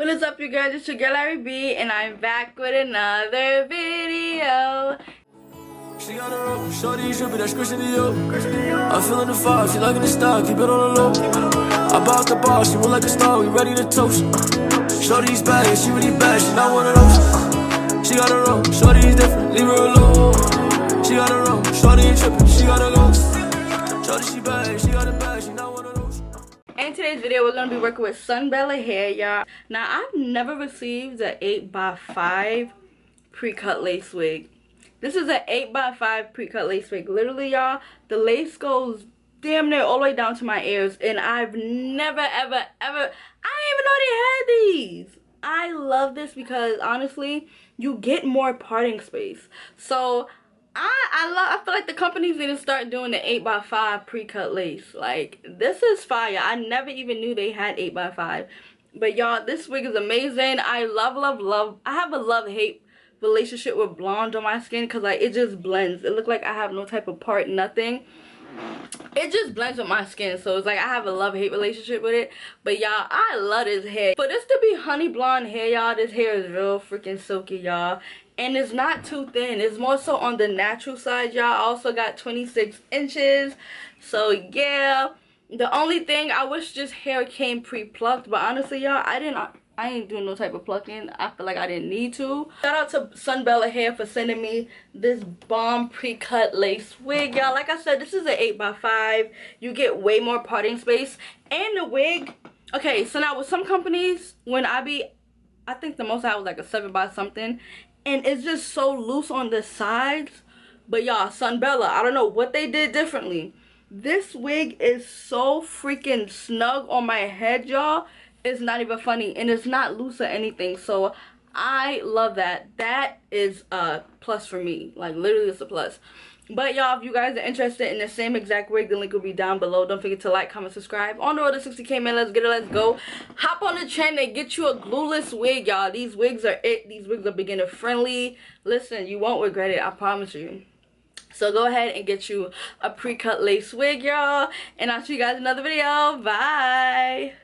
What is up, you guys? It's your girl ARIE, and I'm back with another video. She got a rope, shorty should be that squishing the yo. I'm feeling the vibe, she liking the style, keep it on the low. I bought the bar, she look like a star, we ready to toast. Shorty's bad, she really bad, she not one of those. She got a rope, shorty's different, leave her alone. She got a rope, shorty ain't tripping, she got a go. Shorty she bad, she got a bag, she not one of those. In today's video, we're going to be working with SUBELLA hair, y'all. Now, I've never received an 8x5 pre-cut lace wig. This is an 8x5 pre-cut lace wig. Literally, y'all, the lace goes damn near all the way down to my ears. And I've never, ever, I didn't even know they had these. I love this because, honestly, you get more parting space. So, I feel like the companies need to start doing the 8x5 pre-cut lace. Like, this is fire. I never even knew they had 8x5. But y'all, this wig is amazing. I love. I have a love-hate relationship with blonde on my skin because, like, it just blends. It looks like I have no type of part, nothing. It just blends with my skin, so it's like I have a love-hate relationship with it. But y'all, I love this hair. For this to be honey blonde hair, y'all, this hair is real freaking silky, y'all. And it's not too thin. It's more so on the natural side, y'all. I also got 26 inches. So yeah, the only thing, I wish this hair came pre-plucked, but honestly, y'all, I ain't doing no type of plucking. I feel like I didn't need to. Shout out to SUBELLA Hair for sending me this bomb pre-cut lace wig, y'all. Like I said, this is an 8x5. You get way more parting space. And the wig, okay, so now with some companies, when I think the most I was like a 7 by something. And it's just so loose on the sides. But y'all, SUBELLA, I don't know what they did differently. This wig is so freaking snug on my head, y'all. It's not even funny, and it's not loose or anything. So I love that. That is a plus for me. Like, literally, it's a plus. But y'all, if you guys are interested in the same exact wig, the link will be down below. Don't forget to like, comment, subscribe. On the road to 60K, man. Let's get it. Let's go. Hop on the trend and get you a glueless wig, y'all. These wigs are it. These wigs are beginner friendly. Listen, you won't regret it. I promise you. So go ahead and get you a pre-cut lace wig, y'all. And I'll see you guys in another video. Bye.